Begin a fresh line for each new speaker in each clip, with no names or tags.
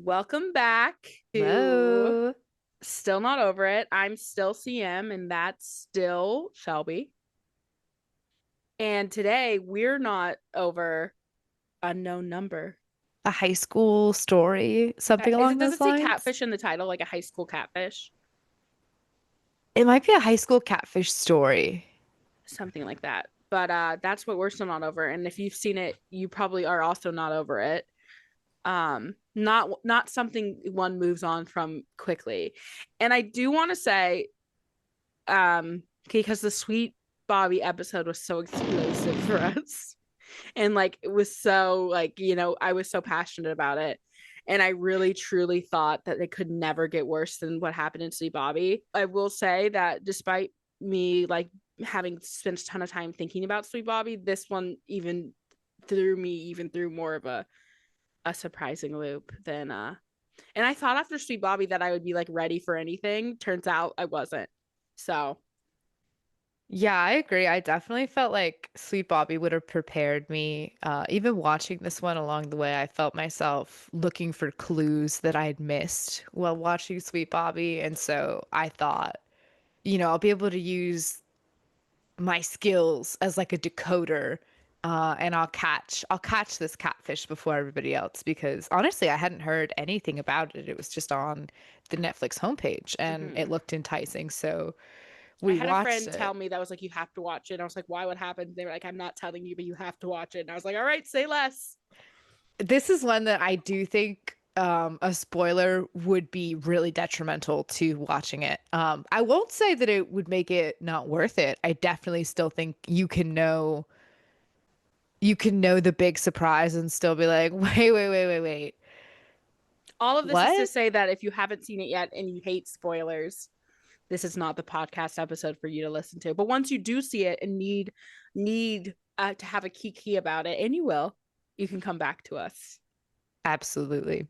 Welcome back to
Hello.
Still Not Over It. I'm still CM, and that's still Shelby. And today we're not over unknown number.
A high school story, something
Is it?
along
Does it
those
say
lines.
catfish in the title, like a high school catfish?
It might be a high school catfish story.
Something like that. But that's what we're still not over. And if you've seen it, you probably are also not over it. Not something one moves on from quickly. And I do want to say because the Sweet Bobby episode was so explosive for us, and like it was so like I was so passionate about it, and I really truly thought that it could never get worse than what happened in Sweet Bobby. I will say that despite me like having spent a ton of time thinking about Sweet Bobby, this one even threw me even through more of a surprising loop than and I thought after Sweet Bobby that I would be like ready for anything. Turns out I wasn't. So
Yeah, I agree. I definitely felt like Sweet Bobby would have prepared me. Even watching this one along the way, I felt myself looking for clues that I'd missed while watching Sweet Bobby. And so I thought, I'll be able to use my skills as like a decoder, and I'll catch this catfish before everybody else because honestly I hadn't heard anything about it. It was just on the Netflix homepage and it
mhm.
looked enticing, so
I
we
had a
watched
friend
it.
tell me that was like, you have to watch it. And I was like, why? What happened? They were like, I'm not telling you, but you have to watch it. And I was like, all right, say less.
This is one that I do think a spoiler would be really detrimental to watching it. I won't say that it would make it not worth it. I definitely still think you can know the big surprise and still be like, wait,
All of this is to
what?
say that if you haven't seen it yet and you hate spoilers, this is not the podcast episode for you to listen to. But once you do see it and need to have a kiki about it, and you will, you can come back to us.
Absolutely.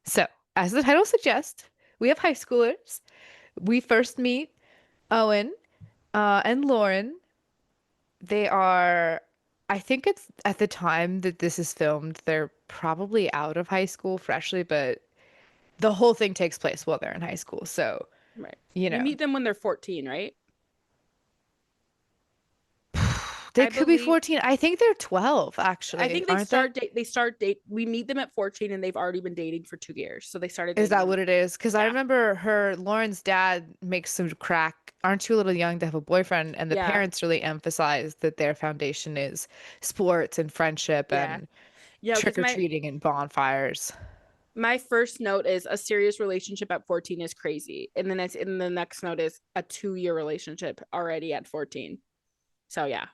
So, as the title suggests, we have high schoolers. We first meet Owen and Lauren. They are, I think it's at the time that this is filmed, they're probably out of high school freshly, but the whole thing takes place while they're in high school. So,
Right.
you
We
know,
meet them when they're 14, right?
they
I
could be
believe
14. I think they're 12,
I
actually,
think
aren't they?
they start date we meet them at 14 and they've already been dating for 2 years. So they started
Is
dating
that
when
what it is? Because I
yeah.
remember Lauren's dad makes some crack. Aren't you a little young to have a boyfriend? And the
Yeah.
parents really emphasize that their foundation is sports and friendship
Yeah.
and
Yeah, because
trick-or-treating and bonfires.
my first note is a serious relationship at 14 is crazy. And then the next note is a 2 year relationship already at 14. So yeah.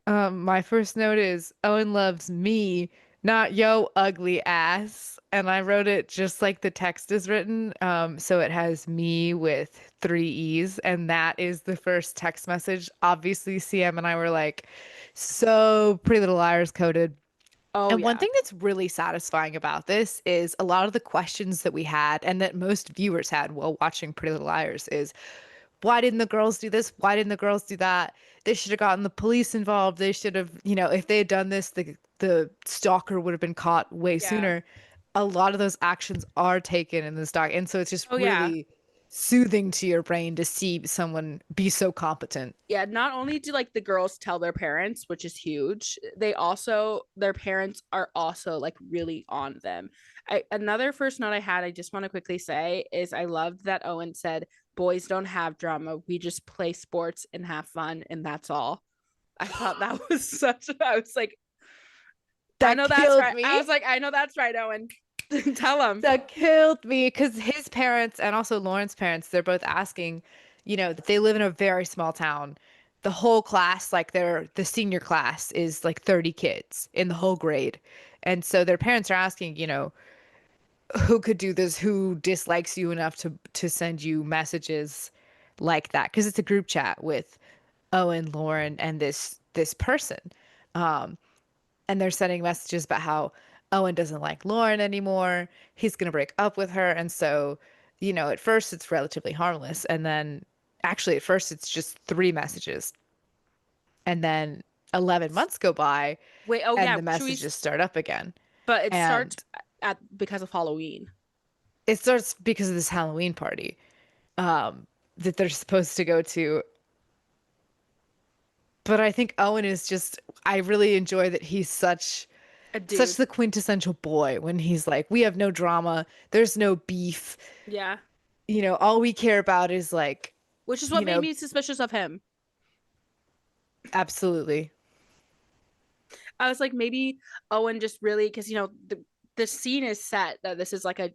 My first note is Owen loves me, not yo ugly ass. And I wrote it just like the text is written. So it has me with three E's, and that is the first text message. Obviously, CM and I were like, so Pretty Little Liars coded.
Oh
And one
yeah.
thing that's really satisfying about this is a lot of the questions that we had and that most viewers had while watching Pretty Little Liars is why didn't the girls do this? Why didn't the girls do that? They should have gotten the police involved. They should have, if they had done this, the stalker would have been caught way
Yeah.
sooner. A lot of those actions are taken in this doc, and so it's just
Oh yeah.
really soothing to your brain to see someone be so competent.
Yeah, not only do like the girls tell their parents, which is huge, their parents are also like really on them. Another first note I had, I just want to quickly say is I loved that Owen said, "Boys don't have drama. We just play sports and have fun, and that's all." I thought that was such. I was like, I
That
know that's
killed
right. I
me.
was like, I know that's right, Owen. Tell him.
That killed me because his parents and also Lauren's parents, they're both asking, that they live in a very small town. The whole class, like the senior class is like 30 kids in the whole grade. And so their parents are asking, who could do this? Who dislikes you enough to send you messages like that? Because it's a group chat with Owen, Lauren, and this person. Um, and they're sending messages about how Owen doesn't like Lauren anymore. He's going to break up with her. And so, at first it's relatively harmless. And then actually, at first it's just three messages. And then 11 months go by
Wait, oh
and
yeah,
the
should we?
messages start up again.
But it starts
And
at because of Halloween.
It starts because of this Halloween party that they're supposed to go to. But I think Owen is just, I really enjoy that he's
A
such
dude.
the quintessential boy when he's like, we have no drama, there's no beef.
Yeah.
All we care about is like,
Which is what
you
made
know,
me suspicious of him.
absolutely.
I was like, maybe Owen just really, because the scene is set that this is like a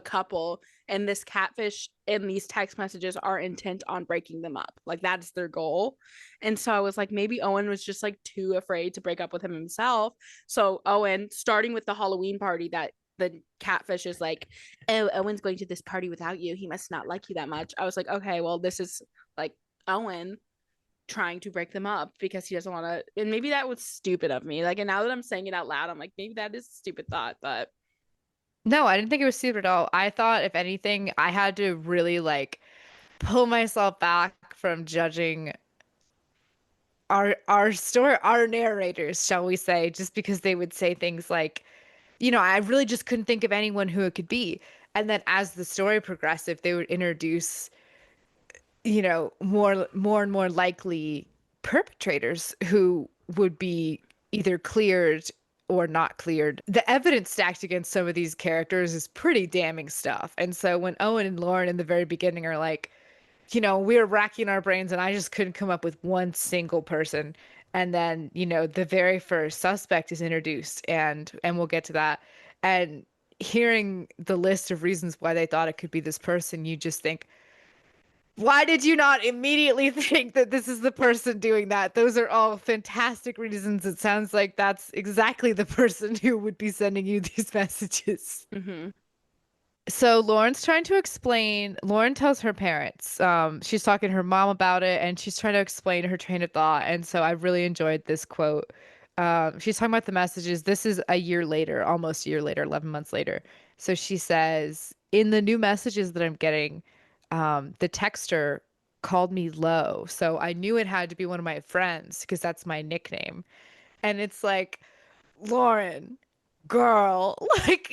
couple, and this catfish and these text messages are intent on breaking them up. Like that's their goal. And so I was like, maybe Owen was just like too afraid to break up with him himself. So Owen, starting with the Halloween party, that the catfish is like, oh, Owen's going to this party without you. He must not like you that much. I was like, okay, well, this is like Owen trying to break them up because he doesn't want to. And maybe that was stupid of me. Like, and now that I'm saying it out loud, I'm like, maybe that is a stupid thought, but
No, I didn't think it was stupid at all. I thought, if anything, I had to really like pull myself back from judging our story, our narrators, shall we say, just because they would say things like, I really just couldn't think of anyone who it could be. And then as the story progressed, if they would introduce, more and more likely perpetrators who would be either cleared or not cleared. The evidence stacked against some of these characters is pretty damning stuff. And so when Owen and Lauren in the very beginning are like, we were racking our brains and I just couldn't come up with one single person. And then, the very first suspect is introduced and we'll get to that. And hearing the list of reasons why they thought it could be this person, you just think, why did you not immediately think that this is the person doing that? Those are all fantastic reasons. It sounds like that's exactly the person who would be sending you these messages.
mm-hmm.
So Lauren's trying to explain, Lauren tells her parents, she's talking to her mom about it and she's trying to explain her train of thought. And so I really enjoyed this quote. She's talking about the messages. This is a year later, almost a year later, 11 months later. So she says, in the new messages that I'm getting, the texter called me low. So I knew it had to be one of my friends because that's my nickname. And it's like, Lauren, girl, like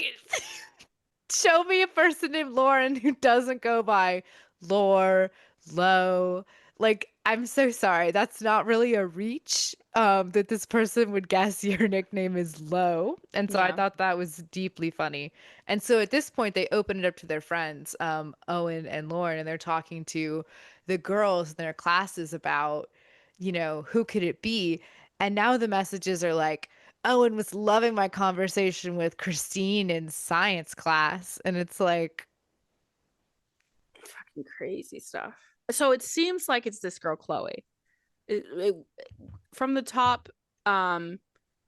show me a person named Lauren who doesn't go by Lore, Low. Like, I'm so sorry. That's not really a reach. That this person would guess your nickname is Low. And so I
Yeah.
thought that was deeply funny. And so at this point, they open it up to their friends, Owen and Lauren, and they're talking to the girls in their classes about, who could it be? And now the messages are like, Owen was loving my conversation with Christine in science class. And it's like,
Fucking crazy stuff. So it seems like it's this girl Chloe. It, from the top, um,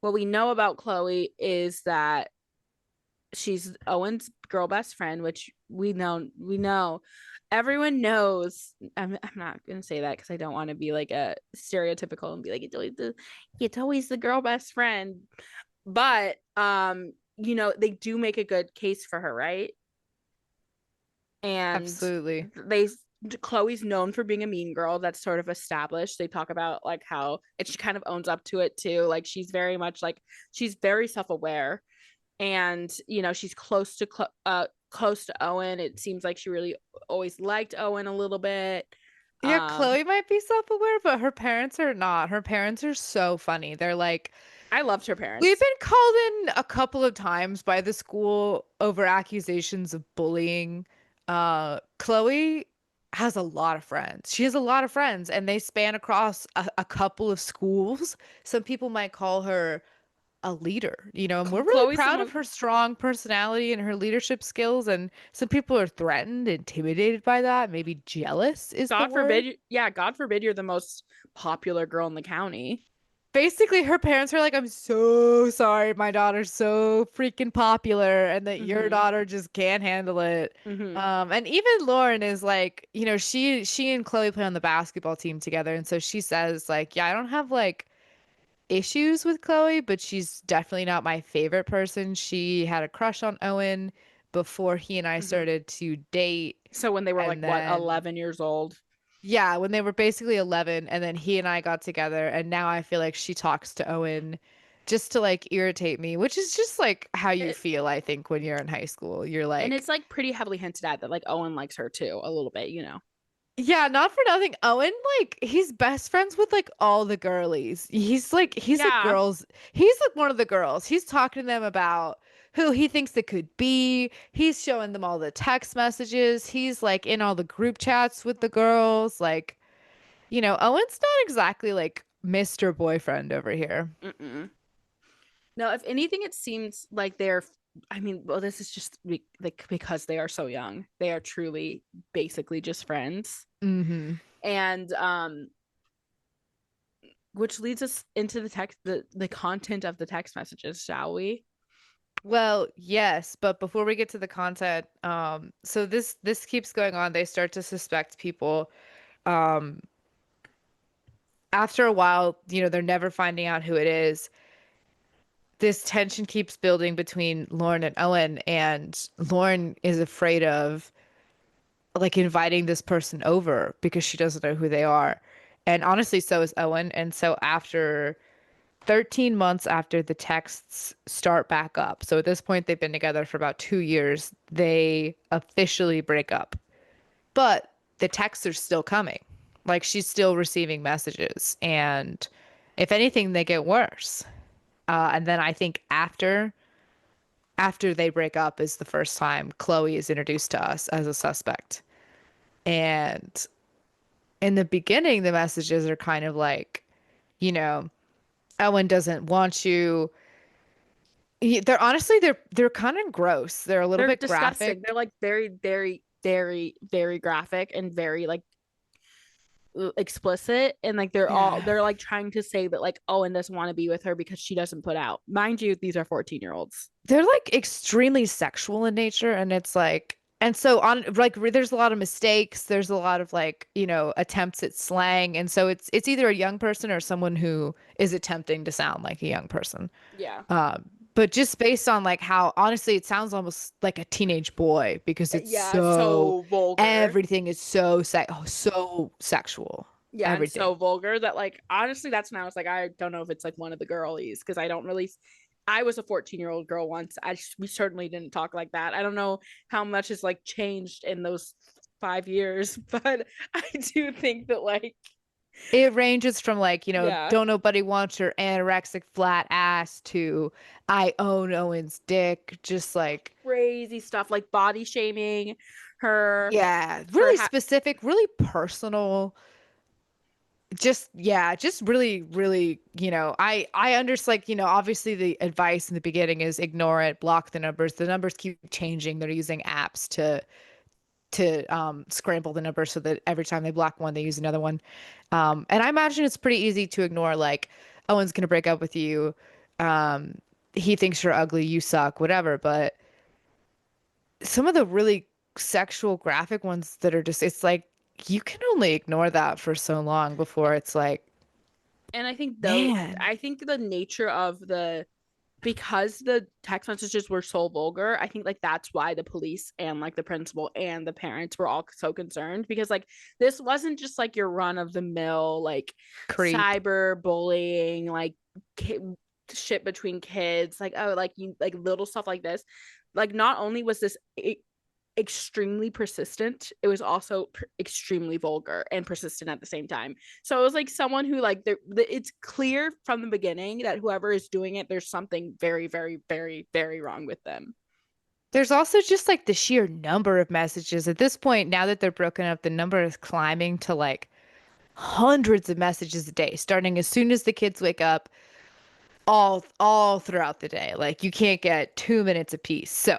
what we know about Chloe is that she's Owen's girl best friend, which we know. Everyone knows. I'm not gonna say that because I don't want to be like a stereotypical and be like it's always the girl best friend. But they do make a good case for her, right? And
absolutely.
they Chloe's known for being a mean girl. That's sort of established. They talk about like how, and she kind of owns up to it too. Like she's very much like, she's very self-aware, and she's close to Owen. It seems like she really always liked Owen a little bit.
Yeah,
um
Chloe might be self-aware, but her parents are not. Her parents are so funny. They're like,
I loved her
we've
parents.
been called in a couple of times by the school over accusations of bullying. Chloe has a lot of friends. She has a lot of friends, and they span across a couple of schools. Some people might call her a leader, and we're really
Chloe's the
proud of
most,
her strong personality and her leadership skills. And some people are threatened, intimidated by that, maybe jealous is the
God
word.
forbid, yeah, God forbid you're the most popular girl in the county.
Basically, her parents are like, I'm so sorry, my daughter's so freaking popular, and that your
Mm-hmm.
daughter just can't handle it.
Mm-hmm.
And even Lauren is like, she and Chloe play on the basketball team together, and so she says, like, yeah, I don't have like issues with Chloe, but she's definitely not my favorite person. She had a crush on Owen before he and I
Mm-hmm.
started to date.
So when they were like
And
what,
then,
11 years old?
yeah, when they were basically 11, and then he and I got together, and now I feel like she talks to Owen just to like irritate me, which is just like how you
It,
feel, I think, when you're in high school. You're
and
like,
it's like pretty heavily hinted at that like Owen likes her too, a little bit, you know.
yeah, not for nothing. Owen, like, he's best friends with like all the girlies. He's like
Yeah.
girls. He's like one of the girls. He's talking to them about who he thinks it could be. He's showing them all the text messages. He's like in all the group chats with the girls. Like, Owen's not exactly like Mr. Boyfriend over here.
Mm-mm. No, if anything, it seems like they're. I mean, well, this is just like because they are so young. They are truly, basically, just friends,
Hmm.
and which leads us into the content of the text messages, shall we?
Well, yes, but before we get to the content, so this keeps going on. They start to suspect people. Um, After a while, they're never finding out who it is. This tension keeps building between Lauren and Owen, and Lauren is afraid of like inviting this person over because she doesn't know who they are. And honestly, so is Owen. And so after 13 months after the texts start back up, so at this point they've been together for about 2 years, they officially break up. But the texts are still coming. Like she's still receiving messages. And if anything, they get worse. And then I think after they break up is the first time Chloe is introduced to us as a suspect. And in the beginning, the messages are kind of like, you know, Owen doesn't want you. They're honestly they're kind of gross. They're a little
They're
bit
disgusting.
graphic.
They're like very, very, very, very graphic and very like explicit, and like
Yeah.
they're like trying to say that like Owen doesn't want to be with her because she doesn't put out. Mind you, these are 14-year-olds.
They're like extremely sexual in nature, and it's like, and so on, like there's a lot of mistakes, there's a lot of like, attempts at slang, and so it's either a young person or someone who is attempting to sound like a young person.
Yeah.
But just based on like how honestly it sounds almost like a teenage boy because it's
Yeah,
so
so vulgar.
everything is so sexual.
Yeah, and
Everything.
so vulgar that like honestly that's when I was like I don't know if it's like one of the girlies because I don't really I was a 14-year-old girl once. We certainly didn't talk like that. I don't know how much has like changed in those 5 years, but I do think that like
It ranges from like,
yeah,
don't nobody want your anorexic flat ass to I own Owen's dick. Just like,
crazy stuff like body shaming her
yeah,
for
really specific, really personal. Just, yeah, just really, really, I understand, like, obviously the advice in the beginning is ignore it, block the numbers. The numbers keep changing. They're using apps to scramble the numbers so that every time they block one, they use another one. And I imagine it's pretty easy to ignore, like, Owen's gonna break up with you. Um, he thinks you're ugly, you suck, whatever. But some of the really sexual graphic ones that are just, it's like you can only ignore that for so long before it's like,
and I think though
man,
I think the nature of the because the text messages were so vulgar, I think like that's why the police and like the principal and the parents were all so concerned because like this wasn't just like your run of the mill like
creep.
cyber bullying like shit between kids like oh like you like little stuff like this. Like not only was this extremely persistent, it was also extremely vulgar and persistent at the same time. So it was like someone who like it's clear from the beginning that whoever is doing it, there's something very, very, very, very wrong with them.
There's also just like the sheer number of messages. At this point, now that they're broken up, the number is climbing to like hundreds of messages a day, starting as soon as the kids wake up, all throughout the day. Like you can't get 2 minutes apiece. So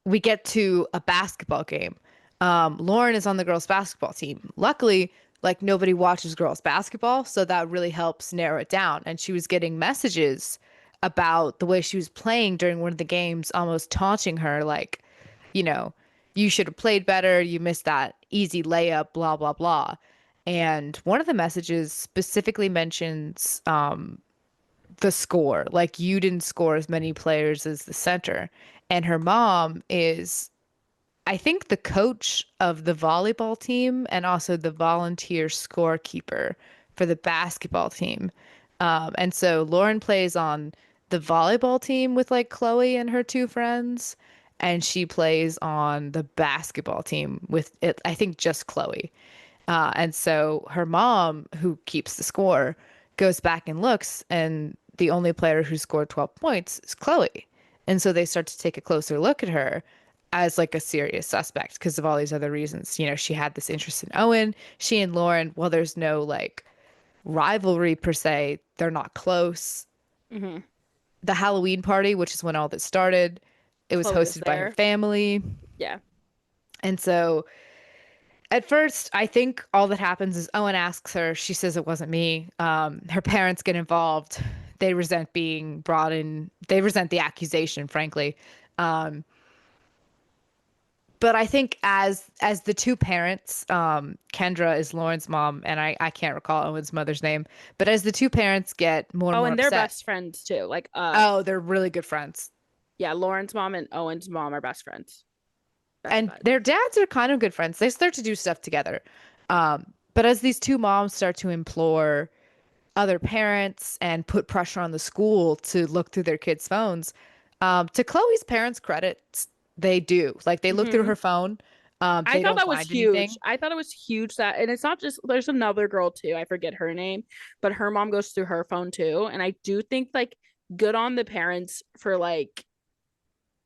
we get to a basketball game. Lauren is on the girls' basketball team. Luckily, like nobody watches girls' basketball, so that really helps narrow it down. And she was getting messages about the way she was playing during one of the games, almost taunting her, like, you know, you should have played better. You missed that easy layup, blah, blah, blah. And one of the messages specifically mentions the score. Like you didn't score as many players as the center. And her mom is, I think, the coach of the volleyball team and also the volunteer scorekeeper for the basketball team. And so Lauren plays on the volleyball team with like Chloe and her two friends, and she plays on the basketball team with it, I think just Chloe. And so her mom, who keeps the score, goes back and looks, and the only player who scored 12 points is Chloe. And so they start to take a closer look at her as like a serious suspect because of all these other reasons. You know, she had this interest in Owen. She and Lauren, well, there's no like rivalry per se, they're not close.
Hmm.
The Halloween party, which is when all this started, it was
Chloe was
hosted by her
there.
family.
Yeah.
And so at first, I think all that happens is Owen asks her. She says it wasn't me. Her parents get involved. They resent being brought in. They resent the accusation, frankly. Um, but I think as the two parents, Kendra is Lauren's mom, and I can't recall Owen's mother's name. But as the two parents get more and
Oh,
more
and they're
upset,
best friends too. Like
oh, they're really good friends,
yeah, Lauren's mom and Owen's mom are best friends. Best
and
buds.
their dads are kind of good friends. They start to do stuff together. But as these two moms start to implore other parents and put pressure on the school to look through their kids' phones. To Chloe's parents' credit, they do. Like they look through
Hmm.
her phone.
I
They
thought
don't
that was
find
huge.
anything.
I thought it was huge that, and it's not just, there's another girl too. I forget her name, but her mom goes through her phone too. And I do think like good on the parents for like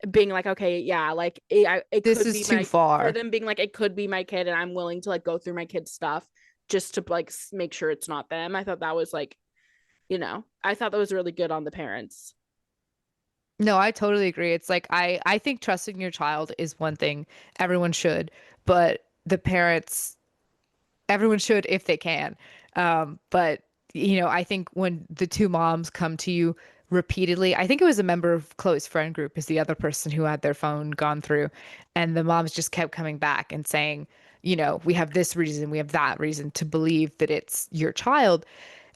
being like, okay, yeah, like it
This
could
is
be
too
my, for
far.
them being like, it could be my kid, and I'm willing to like go through my kid's stuff just to like make sure it's not them. I thought that was like, I thought that was really good on the parents.
No, I totally agree. It's like I think trusting your child is one thing. Everyone should, but the parents everyone should if they can. But I think when the two moms come to you repeatedly, I think it was a member of Chloe's friend group is the other person who had their phone gone through, and the moms just kept coming back and saying, we have this reason, we have that reason to believe that it's your child.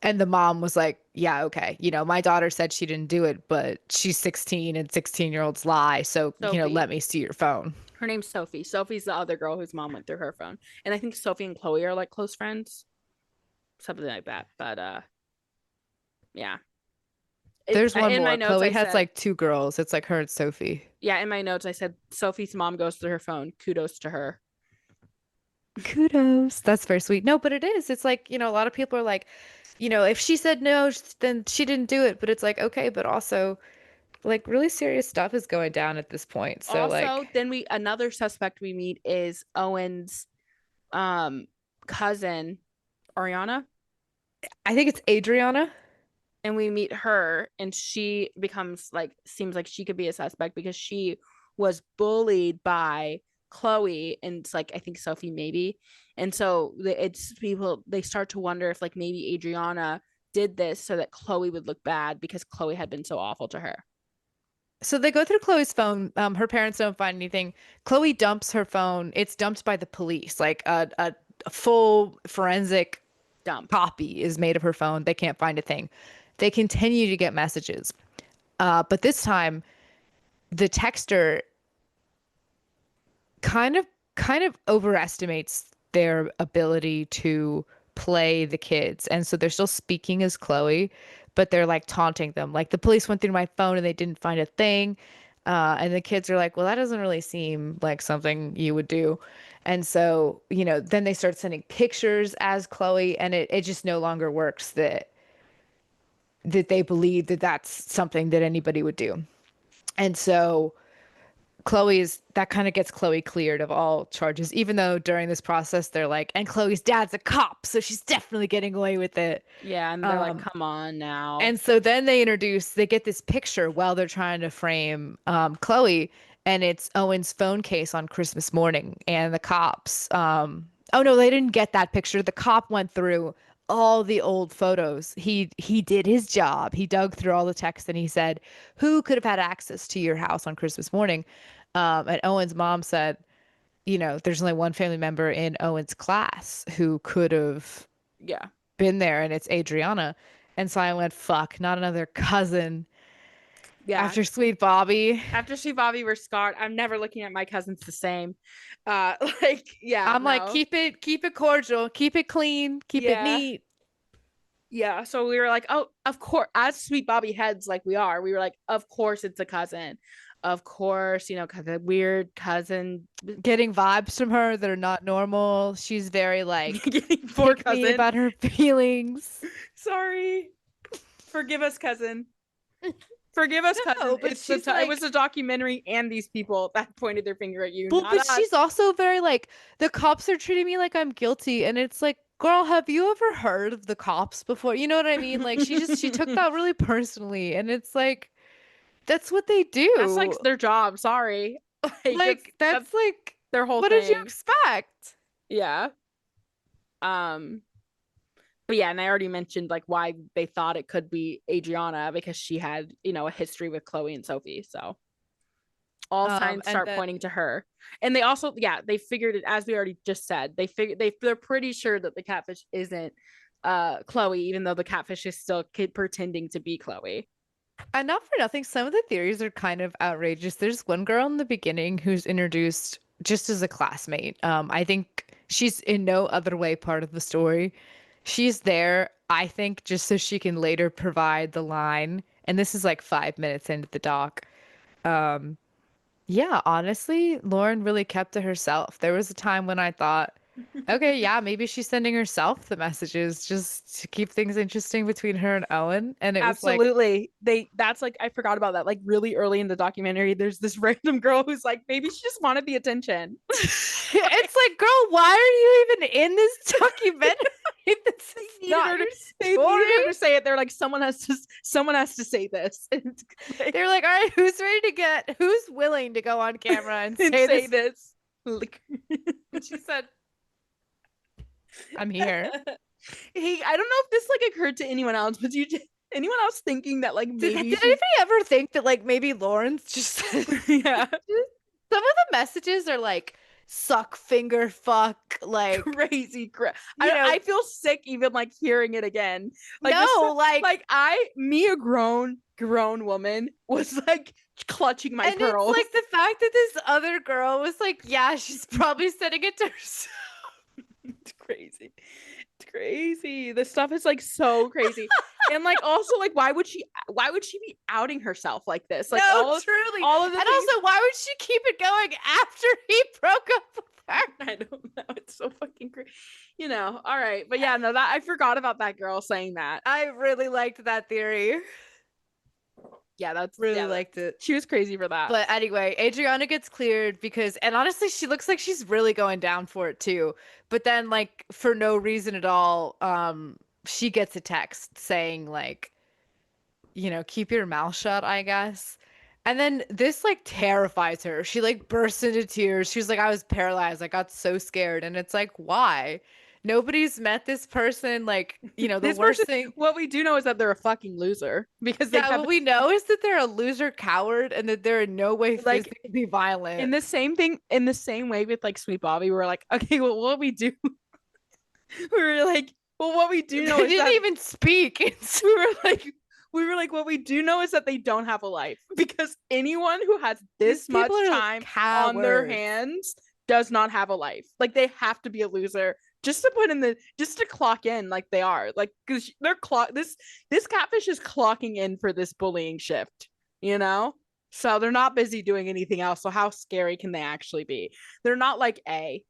And the mom was like, yeah, okay. My daughter said she didn't do it, but she's 16 and 16-year-olds lie. So,
Sophie.
let me see your phone.
Her name's Sophie. Sophie's the other girl whose mom went through her phone. And I think Sophie and Chloe are like close friends, something like that. But yeah.
There's one
In my
more.
notes
Chloe
I
has
said,
like two girls. It's like her and Sophie.
yeah, in my notes I said Sophie's mom goes through her phone. Kudos to her.
Kudos. That's very sweet. No, but it is. It's like, a lot of people are like, if she said no, then she didn't do it. But it's like, okay, but also, like, really serious stuff is going down at this point. So,
Also,
like,
then we another suspect we meet is Owen's um cousin, Ariana.
I think it's Adriana.
And we meet her, and she becomes like, seems like she could be a suspect because she was bullied by Chloe and it's like, I think Sophie maybe. And so it's people, they start to wonder if like maybe Adriana did this so that Chloe would look bad because Chloe had been so awful to her.
So they go through Chloe's phone. Her parents don't find anything. Chloe dumps her phone. It's dumped by the police. Like a full forensic
Dump.
copy is made of her phone. They can't find a thing. They continue to get messages. But this time, the texter kind of overestimates their ability to play the kids. And so they're still speaking as Chloe, but they're like taunting them. Like the police went through my phone and they didn't find a thing. And the kids are like, well, that doesn't really seem like something you would do. And so, then they start sending pictures as Chloe, and it just no longer works that they believe that that's something that anybody would do. And so Chloe's that kind of gets Chloe cleared of all charges, even though during this process they're like, and Chloe's dad's a cop, so she's definitely getting away with it.
Yeah, and they're like,
Um,
come on now.
and so then they get this picture while they're trying to frame Chloe, and it's Owen's phone case on Christmas morning, and the cops. Oh no, they didn't get that picture. The cop went through all the old photos. He did his job. He dug through all the texts and he said, "Who could have had access to your house on Christmas morning?" And Owen's mom said, there's only one family member in Owen's class who could have
Yeah.
been there, and it's Adriana. And so I went, fuck, not another cousin
Yeah.
after Sweet Bobby.
After she Bobby were scarred, I'm never looking at my cousins the same. Like, yeah,
I'm like,
no.
keep it cordial, keep it clean, keep it
Yeah.
neat.
Yeah, so we were like, oh, of course, as sweet Bobby heads like we are, we were like, of course it's a cousin. Of course, cause a weird cousin
Getting vibes from her that are not normal. She's very like
getting poor
pick me
cousin.
about her feelings.
Sorry. Forgive us, cousin. Forgive us, cousin.
No, but she's
It
like,
was a documentary and these people that pointed their finger at you,
well,
not
but
us.
she's also very like, the cops are treating me like I'm guilty. And it's like, girl, have you ever heard of the cops before? You know what I mean? Like, she took that really personally. And it's like, that's what they
That's like
do.
their job. Sorry. Like
Like,
that's
that's like,
their whole
what did you
thing.
expect?
Yeah. Um but yeah, and I already mentioned like why they thought it could be Adriana because she had, a history with Chloe and Sophie. So all signs
And
start
then
pointing to her. And they also, yeah, they figured it as we already just said. They're pretty sure that the catfish isn't Chloe, even though the catfish is still pretending to be Chloe.
And not for nothing, some of the theories are kind of outrageous. There's one girl in the beginning who's introduced just as a classmate. I think she's in no other way part of the story. She's there, I think, just so she can later provide the line. And this is like 5 minutes into the doc. Um, yeah, honestly, Lauren really kept to herself. There was a time when I thought, okay, yeah, maybe she's sending herself the messages just to keep things interesting between her and Owen. And it was like,
Absolutely. That's like I forgot about that. Like really early in the documentary, there's this random girl who's like, maybe she just wanted the attention.
it's like, girl, why are you even in this documentary? This
They
is
needed
not
her to
your
they needed
story.
her to say it. They're like, someone has to say this.
They're like, all right, who's willing to go on camera and
And
say
say
this?
this. Like,
And she said, I'm here.
hey, I don't know if this like occurred to anyone else, but anyone else thinking that like
Did
maybe
anybody
she's
ever think that like maybe Lawrence just
yeah
some of the messages are like suck finger fuck like
crazy
you know
I feel sick even like hearing it again. Like this
no like
like a grown woman was like clutching my
and it's
pearls.
like the fact that this other girl was like yeah she's probably sending it to herself.
It's crazy. It's crazy. This stuff is like so crazy. And like also like why would she be outing herself like this? Like
No, truly.
all of the
And
things
also, why would she keep it going after he broke up with her?
I don't know. It's so fucking crazy. All right. But yeah, no, that I forgot about that girl saying that.
I really liked that theory.
Yeah,
Really liked it.
she was crazy for that.
But anyway, Adriana gets cleared because, and honestly, she looks like she's really going down for it too. But then, like, for no reason at all, she gets a text saying, like, keep your mouth shut, I guess. And then this like terrifies her. She like bursts into tears. She was like, I was paralyzed. I got so scared. And it's like, why? Nobody's met this person. Like, the
This
worst
person,
thing.
what we do know is that they're a fucking loser because they
Yeah,
have
what we know is that they're a loser coward and that they're in no way
like
physically violent.
in the same way with like Sweet Bobby, we're like, okay, well, what we do, we were like, well, what we do
They
know is
didn't
that
even speak.
we were like, what we do know is that they don't have a life because anyone who has
These
this much
people are
time on their
cowards.
hands does not have a life. Like they have to be a loser just to just to clock in like they are. Like because they're this catfish is clocking in for this bullying shift, you know? So they're not busy doing anything else. So how scary can they actually be? They're not like A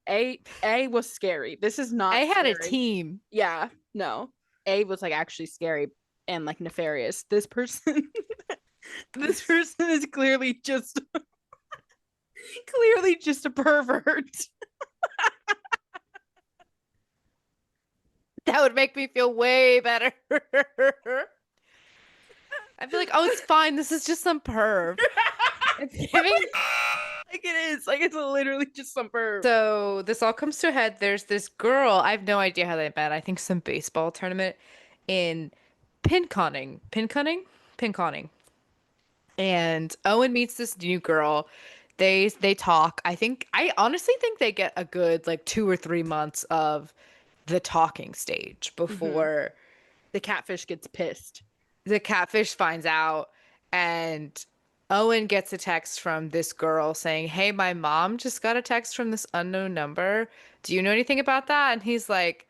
was scary. This is not
I had a
scary.
team.
Yeah, no. A was like actually scary and like nefarious. This person this person is clearly just a pervert.
That would make me feel way better. I'd be like, oh, it's fine. This is just some perv. It's giving.
Like it is. Like it's literally just some perv.
So this all comes to a head. There's this girl. I have no idea how they met. I think some baseball tournament in pinconning. And Owen meets this new girl. They talk. I honestly think they get a good like 2 or 3 months of the talking stage
Mm-hmm.
before
The catfish gets pissed.
the catfish finds out and Owen gets a text from this girl saying, "Hey, my mom just got a text from this unknown number. Do you know anything about that?" And he's like,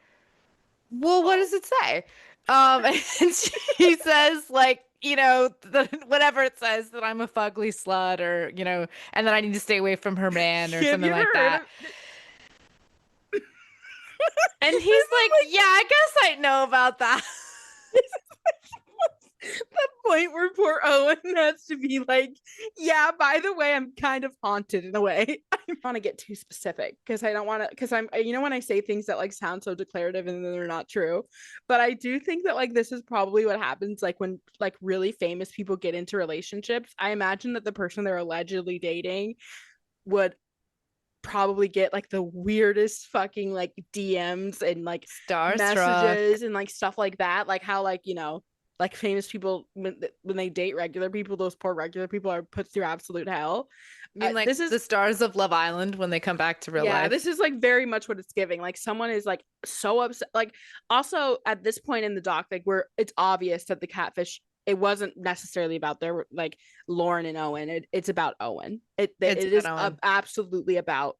"Well, what does it say?" And she says like, whatever it says that I'm a fugly slut or, and that I need to stay away from her man or
Have
something
you ever
like
heard
that.
of this?
And
Is
he's like,
like
yeah, I guess I know about that.
this is the point where poor Owen has to be like, yeah, by the way, I'm kind of haunted in a way. I don't want to get too specific because I don't want to, because I'm, when I say things that like sound so declarative and then they're not true, but I do think that like this is probably what happens like when like really famous people get into relationships. I imagine that the person they're allegedly dating would probably get like the weirdest fucking like DMs and like
Starstruck.
messages and like stuff like that. Like how like, like famous people when they date regular people, those poor regular people are put through absolute hell.
I mean, like
This is
the stars of Love Island when they come back to real
yeah,
life.
this is like very much what it's giving. Like someone is like so upset. Like also at this point in the doc, like where it's obvious that the catfish it wasn't necessarily about their like Lauren and Owen. It's about Owen.
It's
It
about
is
Owen.
absolutely about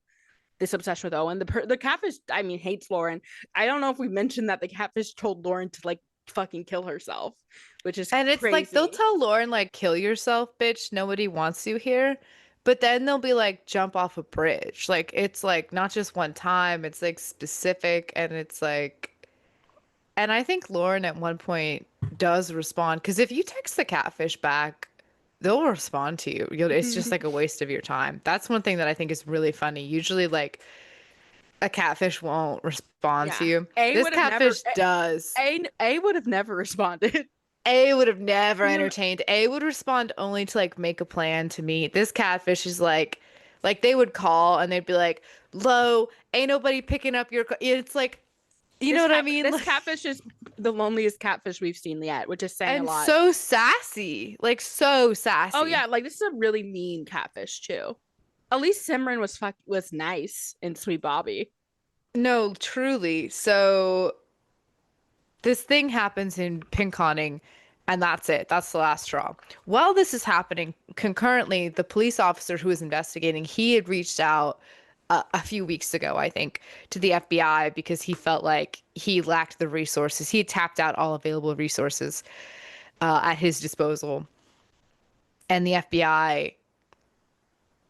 this obsession with Owen. The catfish, I mean, hates Lauren. I don't know if we mentioned that the catfish told Lauren to like fucking kill herself, which is
And it's like they'll
crazy.
tell Lauren like kill yourself, bitch. Nobody wants you here. But then they'll be like jump off a bridge. Like it's like not just one time, it's like specific and it's like and I think Lauren at one point does respond because if you text the catfish back, they'll respond to you. It's just like a waste of your time. That's one thing that I think is really funny. Usually like a catfish won't respond to
Yeah,
you.
A
This
would have never.
catfish does.
A would have never responded.
A would have never entertained. A would respond only to like make a plan to meet. This catfish is like they would call and they'd be like, "Lo, ain't nobody picking up your." It's like, you know what I mean?
This
Like,
catfish is the loneliest catfish we've seen yet, which is saying a
and
lot.
so sassy, like so
Oh
sassy.
yeah, like this is a really mean catfish too. At least Simran was nice and sweet Bobby.
No, truly. So this thing happens in Pinconning, and that's it. That's the last straw. While this is happening, concurrently, the police officer who was investigating, he had reached out a few weeks ago, I think, to the FBI because he felt like he lacked the resources. He had tapped out all available resources at his disposal, and the FBI.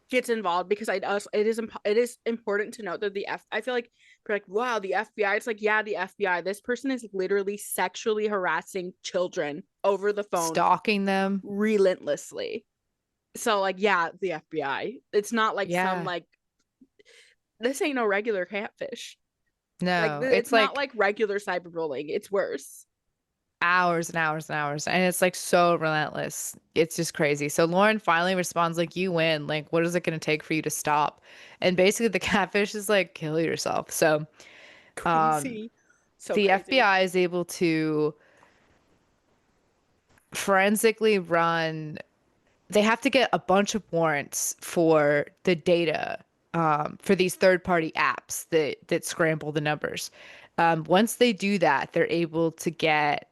Gets involved because it is important to note that I feel like we're like wow the FBI it's like yeah the FBI this person is literally sexually harassing children over the phone
Stalking them.
relentlessly. So like yeah the FBI it's not like some
Yeah.
like this ain't no regular catfish like
No,
it's
it's
not
like
like regular cyberbullying it's worse.
hours and hours and hours. And it's like so relentless. It's just crazy. So Lauren finally responds, like, you win. Like, what is it going to take for you to stop? And basically, the catfish is like, kill yourself. So um,
Crazy, so
the
crazy.
FBI is able to forensically run, they have to get a bunch of warrants for the data for these third-party apps that scramble the numbers. Once they do that, they're able to get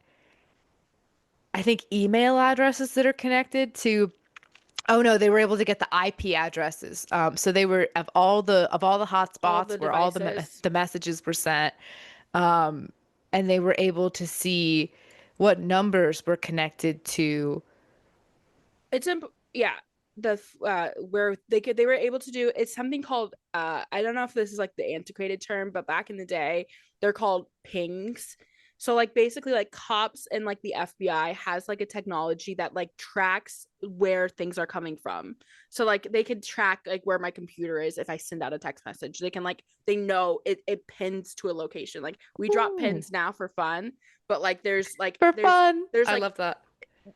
I think email addresses that are connected to oh no, they were able to get the IP addresses. So they were of all the
All
hotspots
the
where all
devices.
the messages were sent, um, and they were able to see what numbers were connected to
It's yeah the where they were able to do it's something called I don't know if this is like the antiquated term but back in the day they're called pings. So like basically like cops and like the FBI has like a technology that like tracks where things are coming from. So like they could track like where my computer is if I send out a text message. They can like they know it pins to a location. Like we drop
Ooh,
pins now for fun, but like
for fun.
there's
I
like
love that.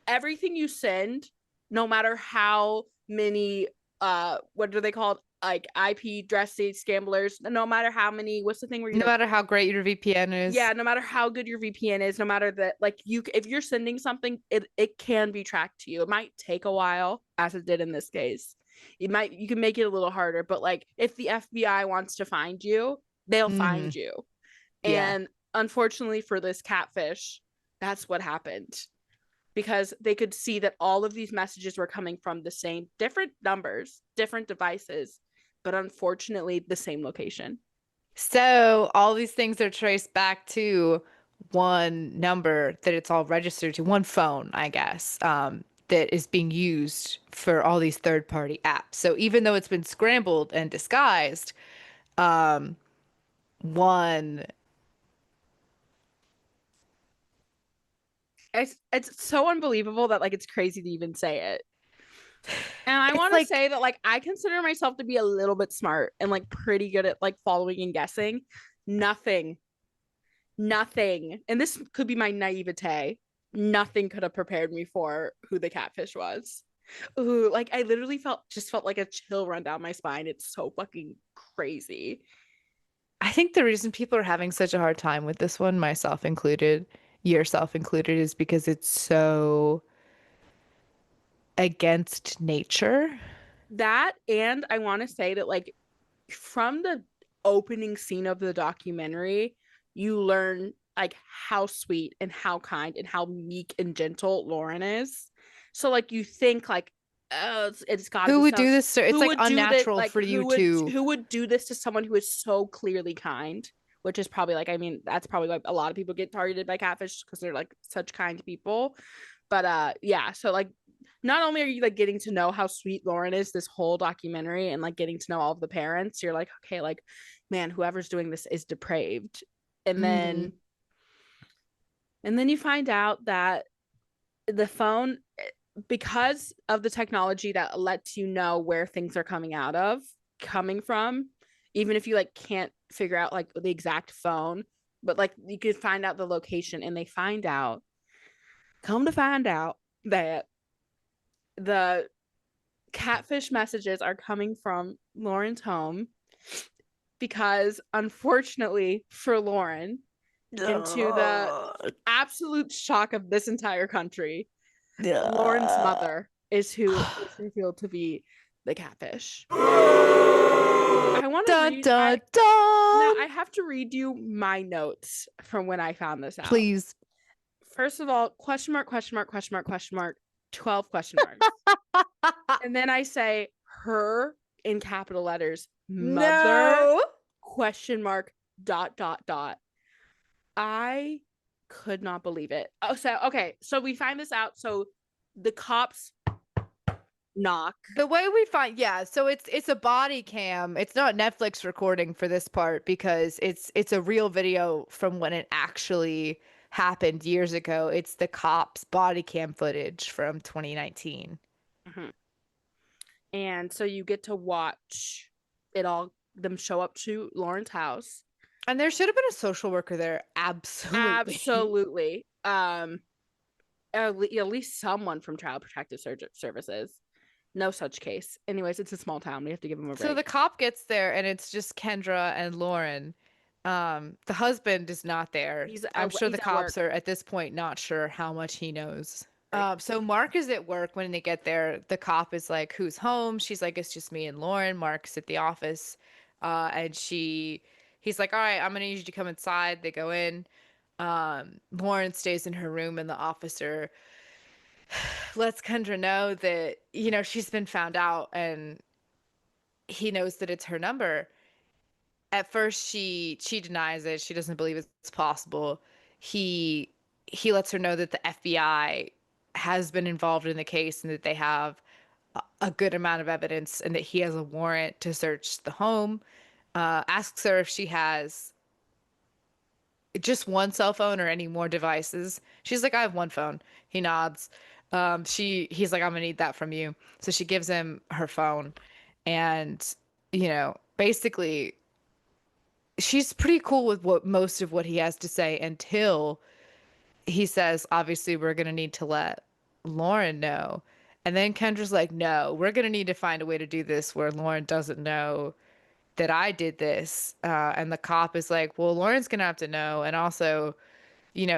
everything you send, no matter how many what are they called? Like IP address scamblers, no matter how many what's the thing where you
No
like
matter how great your VPN is.
yeah, no matter how good your VPN is, no matter that like you if you're sending something, it can be tracked to you. It might take a while, as it did in this case. You can make it a little harder, but like if the FBI wants to find you, they'll
Hmm.
find you.
Yeah.
And unfortunately for this catfish, that's what happened because they could see that all of these messages were coming from the same different numbers, different devices, but unfortunately the same location.
So all these things are traced back to one number that it's all registered to, one phone, I guess, that is being used for all these third-party apps. So even though it's been scrambled and disguised, um, one,
It's so unbelievable that like it's crazy to even say it. And I
it's
want to
like,
say that like I consider myself to be a little bit smart and like pretty good at like following and guessing. Nothing, nothing, and this could be my naivete. Nothing could have prepared me for who the catfish was. Ooh, like I literally felt like a chill run down my spine. It's so fucking crazy.
I think the reason people are having such a hard time with this one, myself included, yourself included, is because it's so against nature.
That, and I want to say that like from the opening scene of the documentary, you learn like how sweet and how kind and how meek and gentle Lauren is. So like you think like, oh, it's got to
Who
be
would
some
do this? It's
who
like
would do that,
unnatural
like
for you to.
who would do this to someone who is so clearly kind, which is probably like, I mean, that's probably why a lot of people get targeted by catfish because they're like such kind people. But yeah, so like not only are you like getting to know how sweet Lauren is this whole documentary and like getting to know all of the parents, you're like, okay, like, man, whoever's doing this is depraved. And
Mhm.
then you find out that the phone, because of the technology that lets you know where things are coming from, even if you like can't figure out like the exact phone, but like you could find out the location, and they come to find out that the catfish messages are coming from Lauren's home because, unfortunately for Lauren, and to the absolute shock of this entire country, Lauren's mother is who is revealed to be the catfish. I want to
Dun
read.
dun dun.
I have to read you my notes from when I found this out.
Please.
First of all, question mark, question mark, question mark, question mark, 12 question marks. And then I say her in capital letters, mother,
No.
question mark, dot, dot, dot. I could not believe it. Oh, so, okay. So we find this out. So the cops knock.
The way we find, yeah, so it's a body cam. It's not Netflix recording for this part because it's a real video from when it actually happened years ago. It's the cops' body cam footage from 2019.
Mhm. And so you get to watch it all, them show up to Lauren's house.
And there should have been a social worker there. Absolutely.
Absolutely. At least someone from Child Protective Services. No such case. Anyways, it's a small town. We have to give them a
So the
break.
cop gets there and it's just Kendra and Lauren. The husband is not there. I'm sure
He's
the
at work.
cops are at this point not sure how much he knows. So Mark is at work when they get there. The cop is like, "Who's home?" She's like, "It's just me and Lauren." Mark's at the office, and he's like, "All right, I'm gonna need you to come inside." They go in. Lauren stays in her room, and the officer lets Kendra know that she's been found out, and he knows that it's her number. At first she denies it. She doesn't believe it's possible. He he lets her know that the FBI has been involved in the case and that they have a good amount of evidence and that he has a warrant to search the home. Asks her if she has just one cell phone or any more devices. She's like, I have one phone. He nods. He's like, I'm gonna need that from you. So she gives him her phone, and basically she's pretty cool with what most of what he has to say until he says, obviously, we're going to need to let Lauren know. And then Kendra's like, no, we're going to need to find a way to do this where Lauren doesn't know that I did this. And the cop is like, well, Lauren's going to have to know. And also,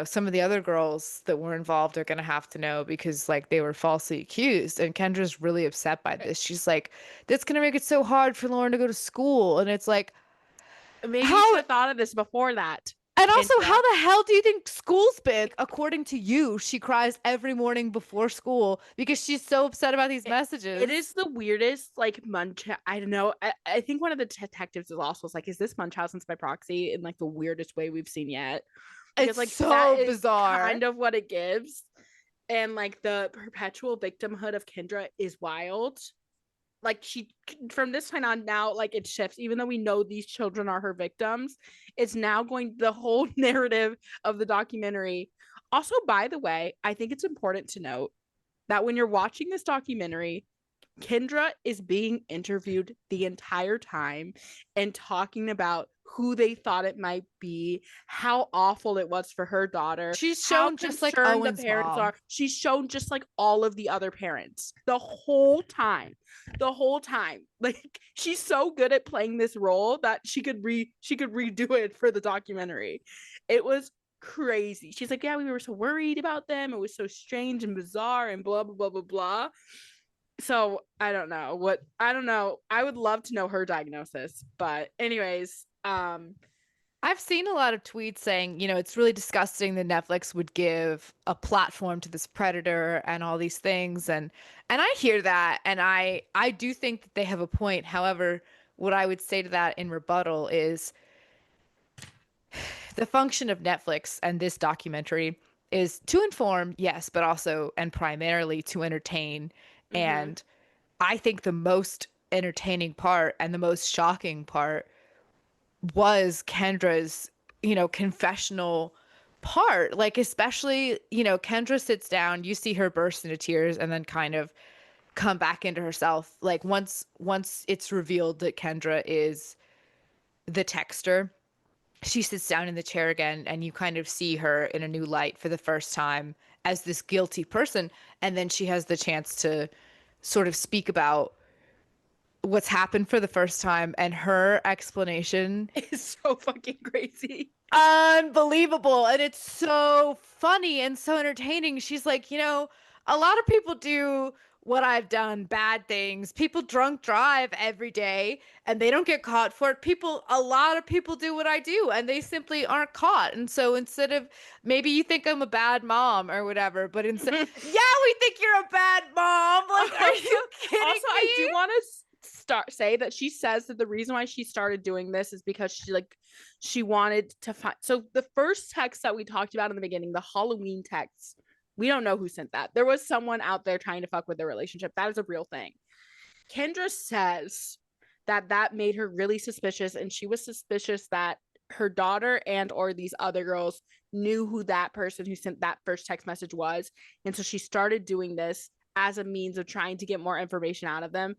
some of the other girls that were involved are going to have to know because like they were falsely accused. And Kendra's really upset by this. She's like, that's going to make it so hard for Lauren to go to school. And it's like,
Maybe you should
how
have thought of this before that,
and also,
Kendra.
how the hell do you think school's been? According to you, she cries every morning before school because she's so upset about these
It is
messages.
the weirdest like munch. I don't know. I think one of the detectives is also like, is this Munchausen's by proxy in like the weirdest way we've seen yet? because
It's
like that
so
is
bizarre.
kind of what it gives. And like the perpetual victimhood of Kendra is wild. Like she, from this point on now, like it shifts. Even though we know these children are her victims, it's now going the whole narrative of the documentary. Also, by the way, I think it's important to note that when you're watching this documentary, Kendra is being interviewed the entire time and talking about who they thought it might be, how awful it was for her daughter,
She's
how
shown just like
concerned the
Owen's
parents
mom.
are. She's shown just like all of the other parents the whole time. The whole time. Like she's so good at playing this role that she could redo it for the documentary. It was crazy. She's like, "Yeah, we were so worried about them. It was so strange and bizarre and blah blah blah blah blah." So I don't know what I don't know. I would love to know her diagnosis, but anyways,
I've seen a lot of tweets saying, it's really disgusting that Netflix would give a platform to this predator and all these things, and I hear that, and I do think that they have a point. However, what I would say to that in rebuttal is the function of Netflix and this documentary is to inform, yes, but also and primarily to entertain.
mm-hmm,
And I think the most entertaining part and the most shocking part was Kendra's, confessional part. Like, especially, Kendra sits down, you see her burst into tears and then kind of come back into herself. Like once it's revealed that Kendra is the texter, she sits down in the chair again and you kind of see her in a new light for the first time as this guilty person. And then she has the chance to sort of speak about what's happened for the first time, and her explanation,
it's so fucking crazy.
unbelievable, and it's so funny and so entertaining. She's like, a lot of people do what I've done, bad things. People drunk drive every day and they don't get caught for it. A lot of people do what I do and they simply aren't caught. And so instead of, maybe you think I'm a bad mom or whatever, but instead, yeah, we think you're a bad mom. Like, are
also,
you kidding
I do
me?
want to start say that she says that the reason why she started doing this is because she wanted to find. So the first text that we talked about in the beginning, the Halloween text, we don't know who sent that. There was someone out there trying to fuck with their relationship. That is a real thing. Kendra says that that made her really suspicious, and she was suspicious that her daughter and or these other girls knew who that person who sent that first text message was, and so she started doing this as a means of trying to get more information out of them.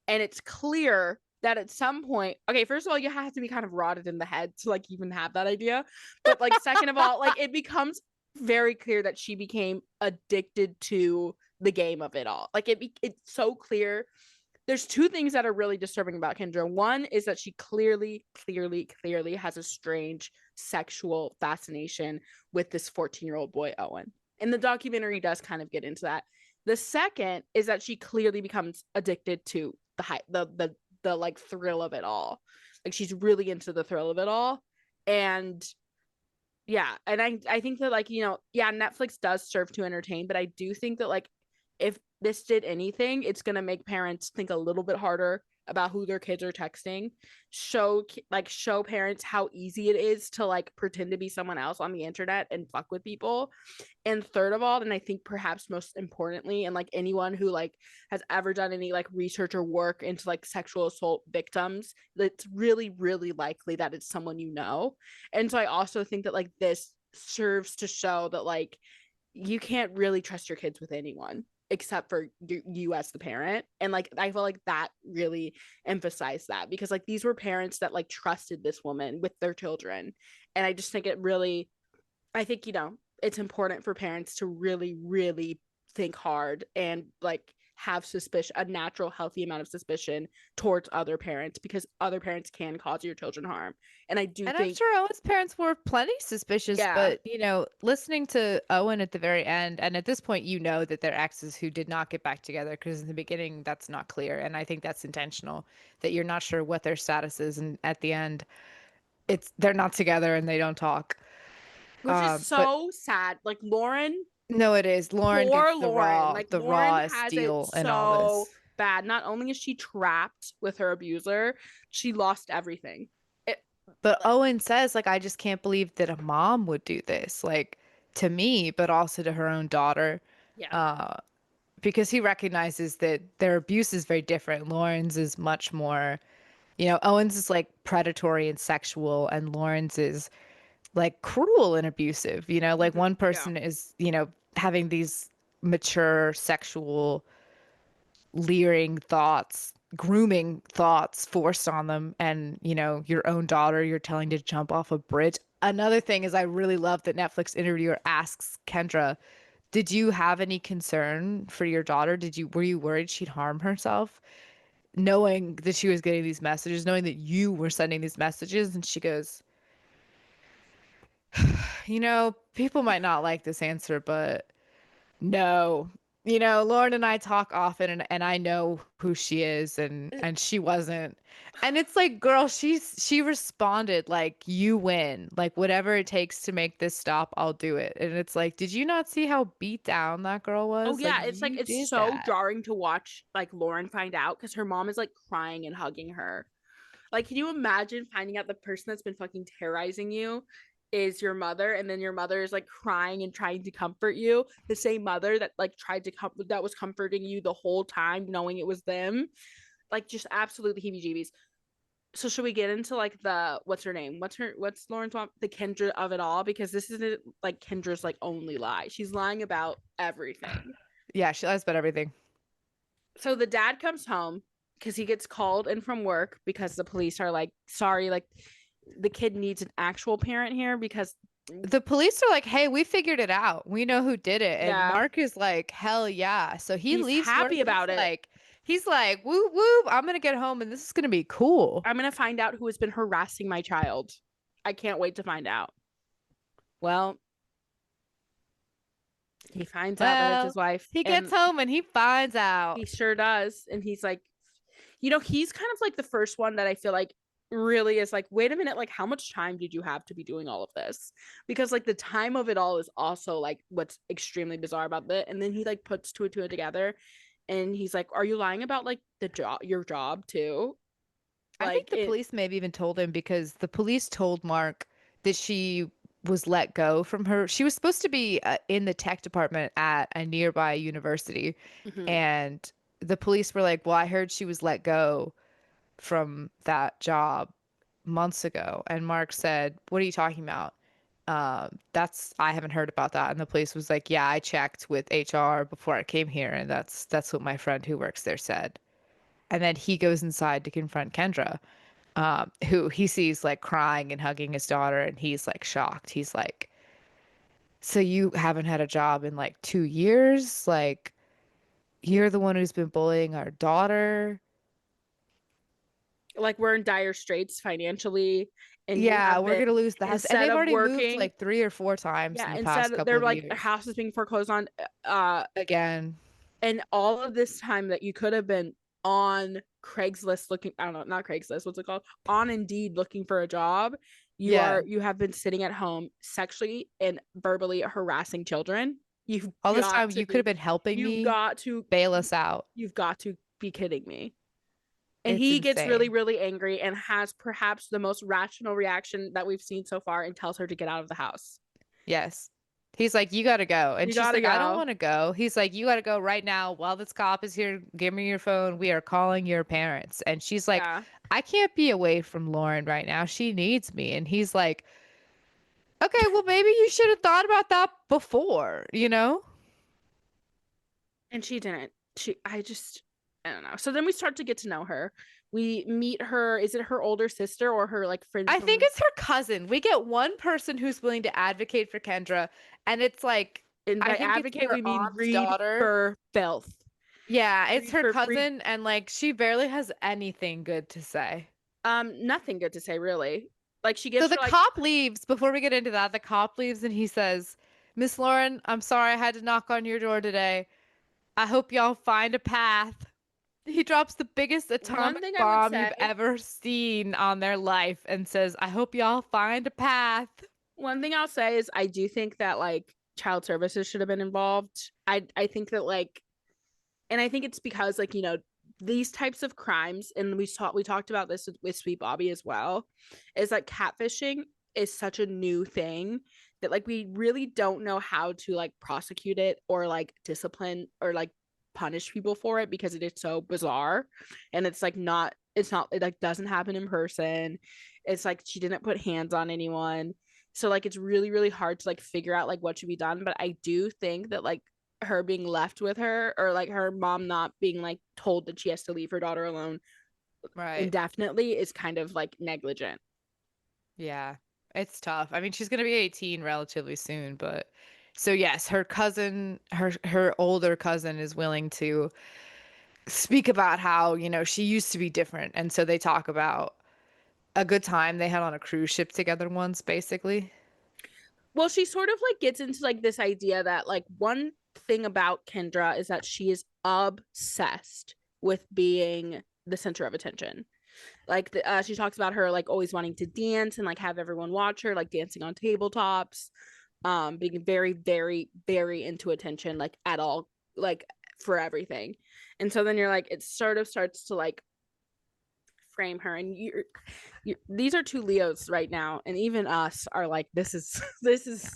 And it's clear that at some point, okay, first of all, you have to be kind of rotted in the head to like even have that idea, but like second of all, like it becomes very clear that she became addicted to the game of it all. Like it's so clear. There's two things that are really disturbing about Kendra. One is that she clearly has a strange sexual fascination with this 14-year-old boy, Owen. And the documentary does kind of get into that. The second is that she clearly becomes addicted to the like thrill of it all. Like she's really into the thrill of it all. And yeah, and I think that like, yeah, Netflix does serve to entertain, but I do think that like if this did anything, it's going to make parents think a little bit harder about who their kids are texting. Show parents how easy it is to like pretend to be someone else on the internet and fuck with people. And third of all, and I think perhaps most importantly, and like anyone who like has ever done any like research or work into like sexual assault victims, it's really really likely that it's someone you know. And so I also think that like this serves to show that like you can't really trust your kids with anyone except for you as the parent. And like I feel like that really emphasized that, because like these were parents that like trusted this woman with their children. And I just think it really, I think, it's important for parents to really really think hard and like have suspicion, a natural healthy amount of suspicion towards other parents, because other parents can cause your children harm. And I do
And I'm
think,
sure Owen's parents were plenty suspicious,
yeah,
but listening to Owen at the very end, and at this point, that they're exes who did not get back together, because in the beginning, that's not clear. And I think that's intentional, that you're not sure what their status is. And at the end, they're not together and they don't talk.
which is
But
so sad. Like Lauren,
no, it is. Lauren
poor
gets
Lauren. Like
the
Lauren
rawest
has it
deal in all
so
this.
bad. Not only is she trapped with her abuser, she lost everything. It,
But Owen says, like, I just can't believe that a mom would do this, like, to me, but also to her own daughter.
Yeah.
Uh, because he recognizes that their abuse is very different. Lauren's is much more, Owen's is like predatory and sexual, and Lauren's is like cruel and abusive. Like one
Yeah.
person is, having these mature sexual leering thoughts, grooming thoughts forced on them, and your own daughter you're telling to jump off a bridge. Another thing is I really love that Netflix interviewer asks Kendra, did you have any concern for your daughter? Were you worried she'd harm herself? Knowing that she was getting these messages, knowing that you were sending these messages, and she goes, people might not like this answer, but no. Lauren and I talk often, and I know who she is, and she wasn't. And it's like, girl, she responded like, you win. Like whatever it takes to make this stop, I'll do it. And it's like, did you not see how beat down that girl
Oh
was? Like
yeah, it's like
you
it's
did
so
that.
jarring to watch like Lauren find out because her mom is like crying and hugging her. Like, can you imagine finding out the person that's been fucking terrorizing you is your mother, and then your mother is like crying and trying to comfort you, the same mother that like that was comforting you the whole time, knowing it was them. Like, just absolutely heebie-jeebies. So should we get into like the what's her name? What's Lauren's mom? The Kendra of it all, because this isn't like Kendra's like only lie. She's lying about everything.
Yeah, she lies about everything.
So the dad comes home because he gets called in from work because the police are like, sorry, like the kid needs an actual parent here because
The police are like, hey, we figured it out. We know who did it. And
yeah,
Mark is like, hell yeah. So he
he's
leaves work
happy
and
about it.
he's like, whoop, whoop, I'm gonna get home and this is gonna be cool.
I'm gonna find out who has been harassing my child. I can't wait to find out. Well, he finds out that it's his
Well,
wife,
he gets
and
home and he finds
he
out.
sure does. And he's like, he's kind of like the first one that I feel like really is like, wait a minute, like how much time did you have to be doing all of this? Because like the time of it all is also like what's extremely bizarre about it. And then he like puts two and two together, and he's like, are you lying about like the job, your job too?
I think
Like
the
it.
police maybe even told him because the police told Mark that she was let go from her. She was supposed to be in the tech department at a nearby university.
Mhm.
And the police were like, well, I heard she was let go from that job months ago. And Mark said, what are you talking about? I haven't heard about that. And the police was like, yeah, I checked with HR before I came here. And that's what my friend who works there said. And then he goes inside to confront Kendra, who he sees like crying and hugging his daughter. And he's like shocked. He's like, so you haven't had a job in like 2 years? Like, you're the one who's been bullying our daughter.
Like we're in dire straits financially, and you
Yeah,
have
we're
been,
gonna lose the house. And
instead
they've
of
already moved
working,
like 3 or 4 times in
yeah,
the past
instead
couple
they're
of
like their
years.
house is being foreclosed on, uh
Again,
and all of this time that you could have been on Craigslist looking, I don't know, not Craigslist, what's it called, on Indeed looking for a job,
yeah.
you have been sitting at home sexually and verbally harassing children. You've
All this
got
time
to
you could have
be,
been helping
you've
me
got to
bail us out.
you've got to be kidding me. And
It's
he gets really
insane.
really angry and has perhaps the most rational reaction that we've seen so far, and tells her to get out of the house.
Yes. He's like, you gotta go. And
You
she's
gotta
like, I don't
go.
want to go. He's like, you gotta go right now while this cop is here. Give me your phone. We are calling your parents. And she's like,
Yeah.
I can't be away from Lauren right now. She needs me. And he's like, okay, well, maybe you should have thought about that before, you know?
And she didn't. I don't know. So then we start to get to know her. We meet her. Is it her older sister or her like friend
I think
from?
it's her cousin. We get one person who's willing to advocate for Kendra, and it's like,
And
I
by
think it's
advocate
her
we mean
aunt's
read
daughter.
for filth.
Yeah, it's
Read
her
for read.
cousin, and like she barely has anything good to say.
Nothing good to say really. Like she
So
gives her
the
like
cop leaves. Before we get into that, the cop leaves and he says, Miss Lauren, I'm sorry I had to knock on your door today. I hope y'all find a path. He drops the biggest
one
atomic
thing I would
bomb
say.
you've ever seen on their life and says, I hope y'all find a path.
One thing I'll say is I do think that like child services should have been involved. I think that like, and I think it's because like these types of crimes, and we talked about this with Sweet Bobby as well, is that catfishing is such a new thing that like we really don't know how to like prosecute it or like discipline or like punish people for it because it is so bizarre. And it's not it like doesn't happen in person. It's like she didn't put hands on anyone. So like it's really, really hard to like figure out like what should be done. But I do think that like her being left with her, or like her mom not being like told that she has to leave her daughter alone
Right.
indefinitely is kind of like negligent.
Yeah. It's tough. I mean, she's gonna be 18 relatively soon, but so yes, her cousin, her older cousin is willing to speak about how, she used to be different. And so they talk about a good time they had on a cruise ship together once, basically.
Well, she sort of like gets into like this idea that like one thing about Kendra is that she is obsessed with being the center of attention. Like she talks about her like always wanting to dance and like have everyone watch her, like dancing on tabletops, being very, very, very into attention, like at all, like for everything. And so then you're like, it sort of starts to like frame her, and these are two Leos right now, and even us are like, this is this is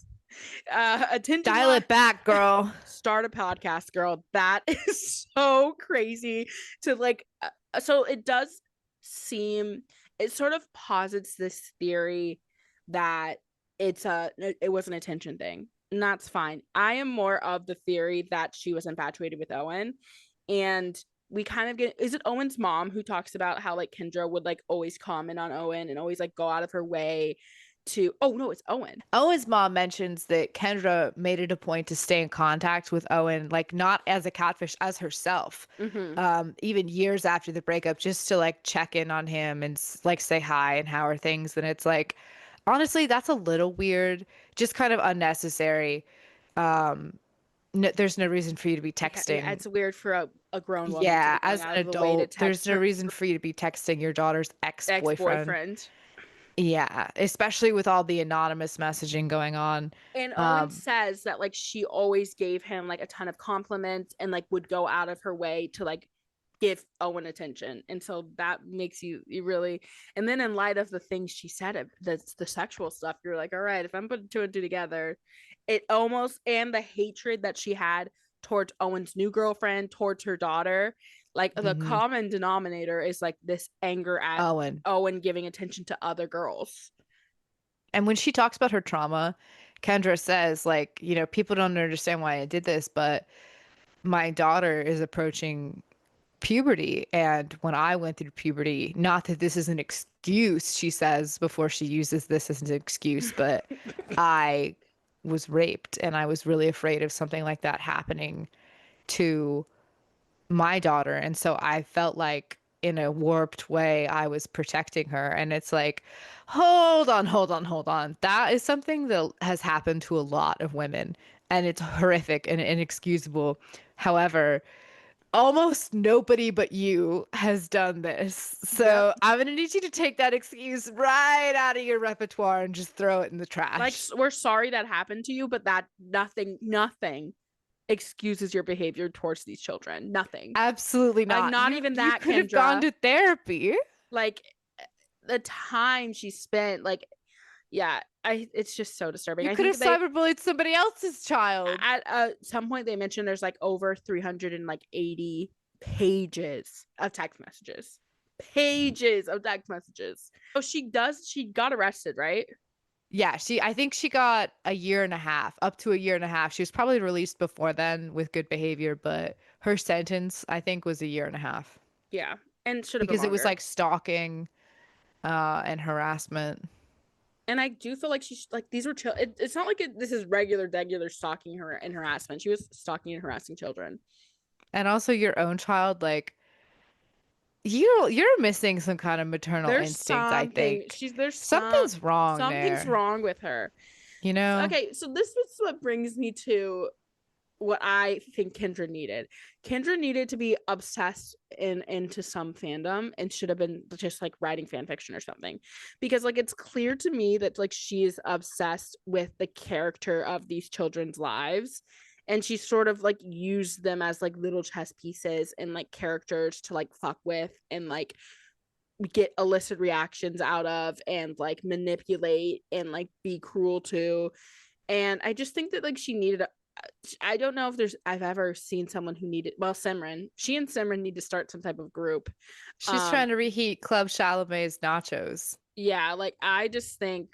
attention
Dial
wise.
it back, girl.
Start a podcast, girl. That is so crazy to like. So it does seem, it sort of posits this theory that it was an attention thing, and that's fine. I am more of the theory that she was infatuated with Owen, and we kind of get, is it Owen's mom who talks about how like Kendra would like always comment on Owen and always like go out of her way to, oh no, it's Owen.
Owen's mom mentions that Kendra made it a point to stay in contact with Owen, like not as a catfish, as herself.
Mm-hmm.
Even years after the breakup, just to like check in on him and like say hi and how are things. And it's like, honestly, that's a little weird, just kind of unnecessary. Um, no, there's no reason for you to be
Yeah,
texting.
it's weird for a grown woman to
Yeah,
be going
as
out
an
of the way to
adult, there's
text
no
her
reason for you to be texting your daughter's ex-boyfriend.
ex-boyfriend.
Yeah, especially with all the anonymous messaging going on.
And Owen
Um,
says that like she always gave him like a ton of compliments and like would go out of her way to like give Owen attention. And so that makes you really, and then in light of the things she said, that's the sexual stuff, you're like, all right, if I'm putting two and two together, it almost, and the hatred that she had towards Owen's new girlfriend, towards her daughter, like the
mhm.
common denominator is like this anger at
Owen.
Owen giving attention to other girls.
And when she talks about her trauma, Kendra says, like, people don't understand why I did this, but my daughter is approaching puberty. And when I went through puberty, not that this is an excuse, she says before she uses this as an excuse, but I was raped and I was really afraid of something like that happening to my daughter. And so I felt like in a warped way, I was protecting her. And it's like, hold on, hold on, hold on. That is something that has happened to a lot of women, and it's horrific and inexcusable. However, almost nobody but you has done this.
Yep.
So I'm gonna need you to take that excuse right out of your repertoire and just throw it in the
Like
trash.
we're sorry that happened to you, but that nothing excuses your behavior towards these children. Nothing.
Absolutely
Like
not.
not
You
even
you
that,
could have gone
Kendra.
to therapy.
Like the time she spent, like yeah, I it's just so disturbing.
You
I
could have
think they
cyberbullied somebody else's child.
at some point they mentioned there's like over 380 pages of text messages. Pages of text messages. Oh, she got arrested, right?
Yeah, I think she got a year and a half, up to a year and a half. She was probably released before then with good behavior, but her sentence, I think, was a year and a half
Yeah. And should have been
because it was
longer.
like stalking and harassment.
And I do feel like she's like these were it's not like this is regular stalking her and harassment. She was stalking and harassing children.
And also your own child, like you're missing some kind of maternal
There's
instinct, I
something
think.
there's
Something's wrong
something's
there,
wrong with her.
you know?
Okay, so this is what brings me to what I think Kendra needed. Kendra needed to be obsessed into some fandom and should have been just like writing fan fiction or something. Because like it's clear to me that like she is obsessed with the character of these children's lives and she sort of like used them as like little chess pieces and like characters to like fuck with and like get illicit reactions out of and like manipulate and like be cruel to. And I just think that like she needed I don't know if I've ever seen someone who needed, well, Simran. She and Simran need to start some type of group.
She's
Um
trying to reheat Club Chalamet's nachos.
yeah, like I just think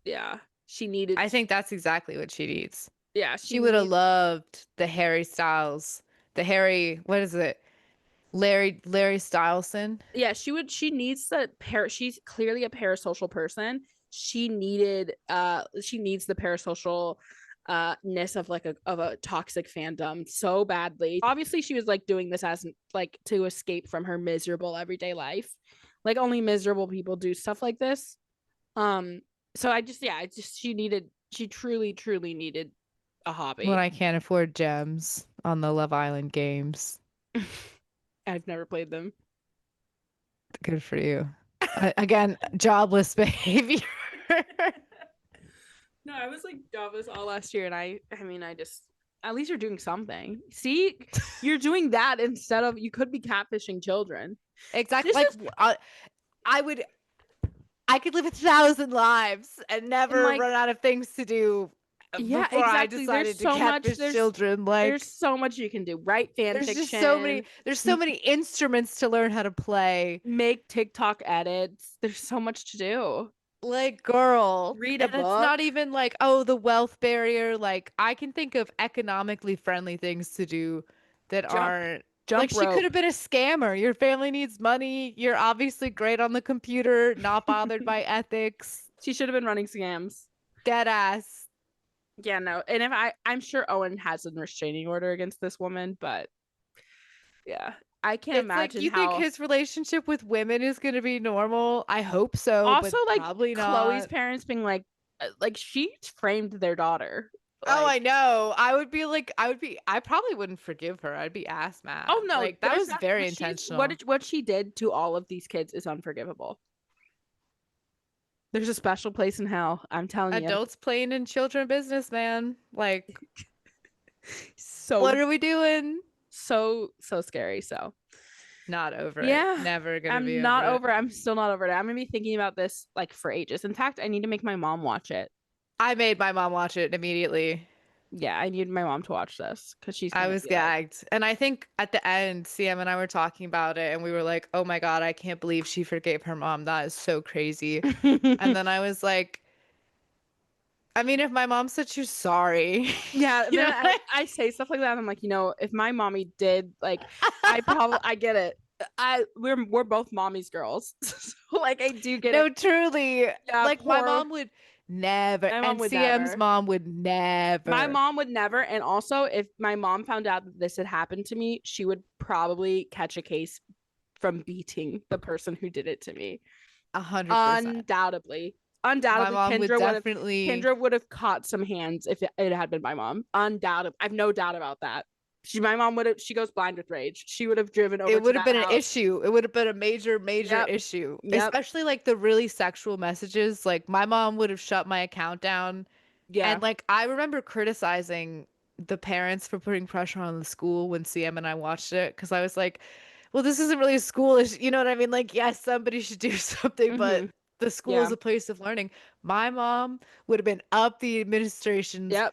yeah, she needed
I think that's exactly what she needs.
yeah, she
She would have
needs
loved the Harry Styles, the Harry, what is it? Larry Styleson.
yeah, she needs that she's clearly a parasocial person. She needs the parasocial ness of like a toxic fandom so badly. Obviously she was like doing this as like to escape from her miserable everyday life. Like only miserable people do stuff like this. Um so I just she truly needed a
When
hobby.
I can't afford gems on the Love Island games.
I've never played them.
Good for you. Again, jobless behavior.
No, I was like jobless all last year, and I mean, I just at least you're doing something. See, you're doing that instead of you could be catfishing children.
Exactly.
This
Like
is
I would, I could live 1,000 lives and
and
never
like
run out of things to do
yeah,
before I
exactly.
decided to catfish children.
There's
Like
so much you can do. Write fan fiction,
there's so many instruments to learn how to play.
make TikTok edits. There's so much to do.
Like, girl.
Read a
And it's not
book,
even like, oh, the wealth barrier. Like, I can think of economically friendly things to do that
jump
aren't like
jump
she could have
rope.
been a scammer. Your family needs money. You're obviously great on the computer, not bothered by ethics.
She should have been running scams.
Dead ass.
Yeah, no. And if I'm sure Owen has a restraining order against this woman, but yeah, I can't
It's like,
imagine
you think
how.
his relationship with women is going to be normal? I hope so, but
Also, like
probably
Chloe's
not.
parents being like she framed their daughter.
Oh, I
Like,
know. I would be like, I probably wouldn't forgive her. I'd be ass
oh
mad.
no,
Like, that
there's
was
that.
very
But
intentional.
what she did to all of these kids is unforgivable. There's a special place in hell. I'm telling you.
Adults playing in children business, man. Like,
So
what are we doing?
so scary. So
Not over it.
yeah,
Never gonna be
I'm
over
not
it.
over. I'm still not over it. I'm gonna be thinking about this like for ages. In fact, I need to make my mom watch it.
I made my mom watch it immediately.
Yeah, I need my mom to watch this because she's
I
gonna
was
be like,
gagged. And I think at the end, CM and I were talking about it and we were like, oh my God, I can't believe she forgave her mom. That is so crazy. And then I was like, I mean, if my mom said she's sorry,
yeah.
you
Then
know what
I say stuff like that. And I'm like, if my mommy did like, I get it. We're both mommy's girls, so like I do get it.
No, truly.
Yeah,
Like my
poor
mom would never,
my mom
and
would
CM's
never.
mom would
My
never.
mom would never. And also, if my mom found out that this had happened to me, she would probably catch a case from beating the person who did it to me.
100%.
Undoubtedly.
My
Undoubtedly,
mom would definitely,
Kendra would have caught some hands if it had been my mom. Undoubtedly. I've no doubt about that. My mom would have she goes blind with rage. She would have driven over
it
to
would have
that
been an
house.
issue. It would have been a major
Yep.
issue,
Yep.
especially like the really sexual messages. Like my mom would have shut my account down.
Yeah.
And like I remember criticizing the parents for putting pressure on the school when CM and I watched it because I was like, well, this isn't really a school. You know what I mean? Like, yes, somebody should do something, but
Mm-hmm.
the school
Yeah.
is a place of learning. My mom would have been up the administration's
Yep.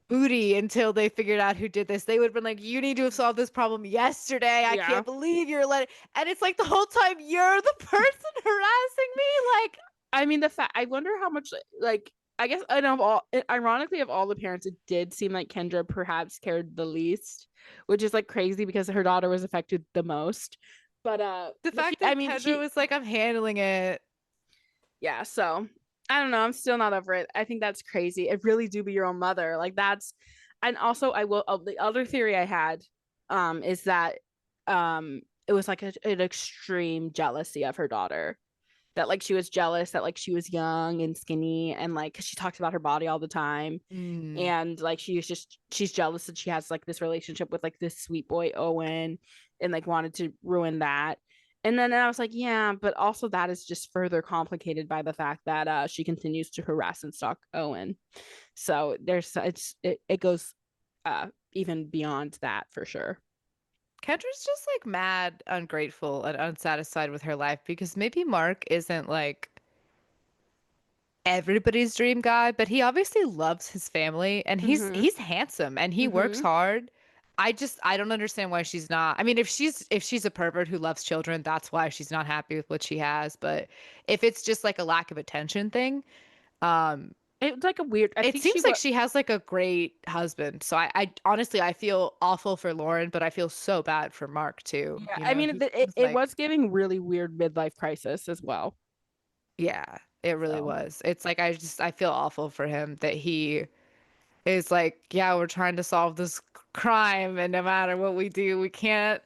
booty until they figured out who did this. They would have been like, you need to have solved this problem yesterday. I
Yeah.
can't believe you're letting. And it's like the whole time you're the person harassing me. Like,
I mean the fact I wonder how much like I guess I know of all ironically of all the parents, it did seem like Kendra perhaps cared the least, which is like crazy because her daughter was affected the most.
the
But
fact
I
that
mean
Kendra was like, I'm handling it.
yeah, so I don't know. I'm still not over it. I think that's crazy. It really do be your own mother. Like that's, and also I will. The other theory I had, is that, it was like an extreme jealousy of her daughter. That like she was jealous that like she was young and skinny and like because she talks about her body all the time
Mm.
and like she's jealous that she has like this relationship with like this sweet boy Owen and like wanted to ruin that. And then I was like, yeah, but also that is just further complicated by the fact that she continues to harass and stalk Owen. So it goes even beyond that for sure.
Kendra's just like mad, ungrateful, and unsatisfied with her life because maybe Mark isn't like everybody's dream guy, but he obviously loves his family and
Mm-hmm.
he's handsome and he works
Mm-hmm.
hard. I don't understand why she's not. I mean, if she's a pervert who loves children, that's why she's not happy with what she has. But if it's just like a lack of attention thing, um,
It's like a weird. I
it
think she
seems like
what.
she has like a great husband. So I honestly I feel awful for Lauren, but I feel so bad for Mark too.
Yeah,
You
I
know,
mean,
he
it,
seems
it
like
was giving really weird midlife crisis as well.
yeah, it really
So
was. It's like I feel awful for him that he is like, yeah, we're trying to solve this crime, and no matter what we do, we can't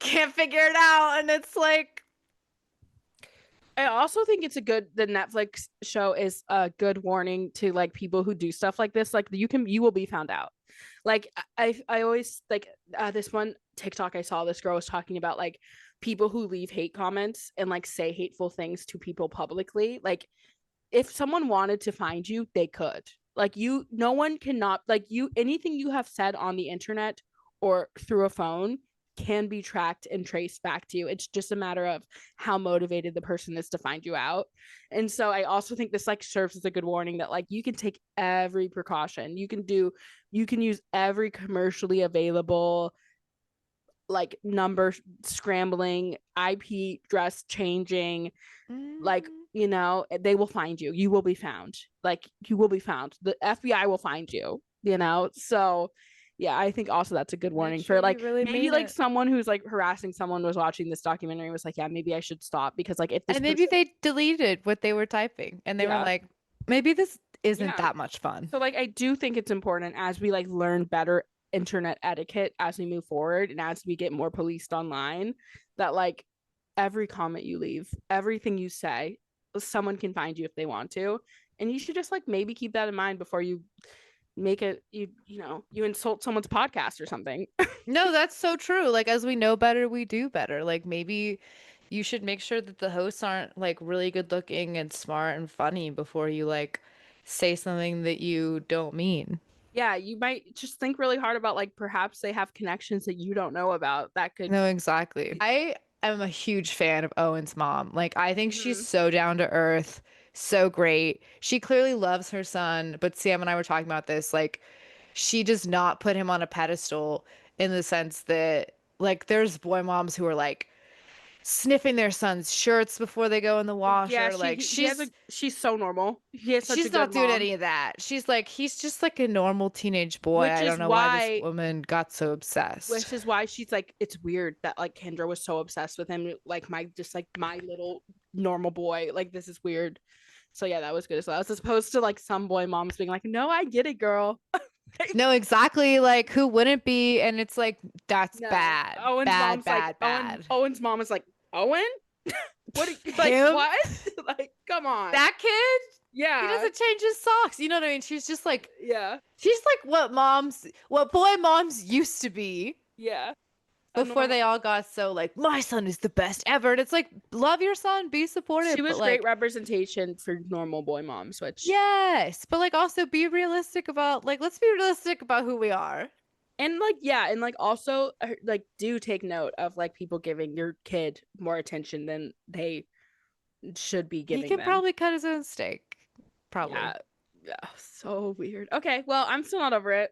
figure it out. And it's like,
I also think it's a good the Netflix show is a good warning to like people who do stuff like this. Like you will be found out. Like I always like this one TikTok I saw this girl was talking about like people who leave hate comments and like say hateful things to people publicly. Like if someone wanted to find you, they could. Like you, no one cannot like you. Anything you have said on the internet or through a phone can be tracked and traced back to you. It's just a matter of how motivated the person is to find you out. And so I also think this like serves as a good warning that like you can take every precaution. You can use every commercially available like number scrambling, IP dress changing, like
mm,
they will find you. You will be found. Like you will be found. The FBI will find you. So yeah, I think also that's a good
make
warning
sure
for
you
like
really
maybe
mean
like
it.
someone who's like harassing someone was watching this documentary and was like, yeah, maybe I should stop because like if this
And maybe
person,
they deleted what they were typing, and they were
yeah,
like, maybe this isn't
yeah.
that much fun.
So like I do think it's important as we like learn better internet etiquette as we move forward and as we get more policed online that like every comment you leave, everything you say, someone can find you if they want to. And you should just like maybe keep that in mind before you make it you insult someone's podcast or something.
No, that's so true. Like, as we know better, we do better. Like, maybe you should make sure that the hosts aren't like really good looking and smart and funny before you like say something that you don't mean.
Yeah, you might just think really hard about like perhaps they have connections that you don't know about that could.
No, exactly. I am a huge fan of Owen's mom. Like, I think she's
Mhm.
so down to earth, so great. She clearly loves her son, but Sam and I were talking about this. Like, she does not put him on a pedestal in the sense that, like, there's boy moms who are like sniffing their son's shirts before they go in the
Yeah,
washer. Like,
he has a she's so normal. He has such a
she's
good
not doing
mom.
any of that. She's like, he's just like a normal teenage boy.
which
I
is
don't know why this
why
woman got so obsessed.
which is why she's like it's weird that like Kendra was so obsessed with him like my just like my little normal boy like this is weird. So yeah, that was good as well as opposed to like some boy moms being like no I get it girl.
No, exactly. Like, who wouldn't be? And it's like, that's
No,
bad, bad, bad, bad.
Owen's mom is like Owen what are you, like
Him?
what like come on.
That kid? He
Yeah,
doesn't change his socks. You know what I mean? She's just like,
yeah,
she's like what boy moms used to be
yeah, a
before
normal.
they all got so like, my son is the best ever. And it's like, love your son, be
She
supportive, but
was great
like,
representation for normal boy moms, which
yes, but like also be realistic about, like, let's be realistic about who we are.
and like yeah and like also like do take note of like people giving your kid more attention than they should be
He
giving
can
them.
probably cut his own steak. Probably.
Yeah, yeah, so weird. Okay, well I'm still not over it.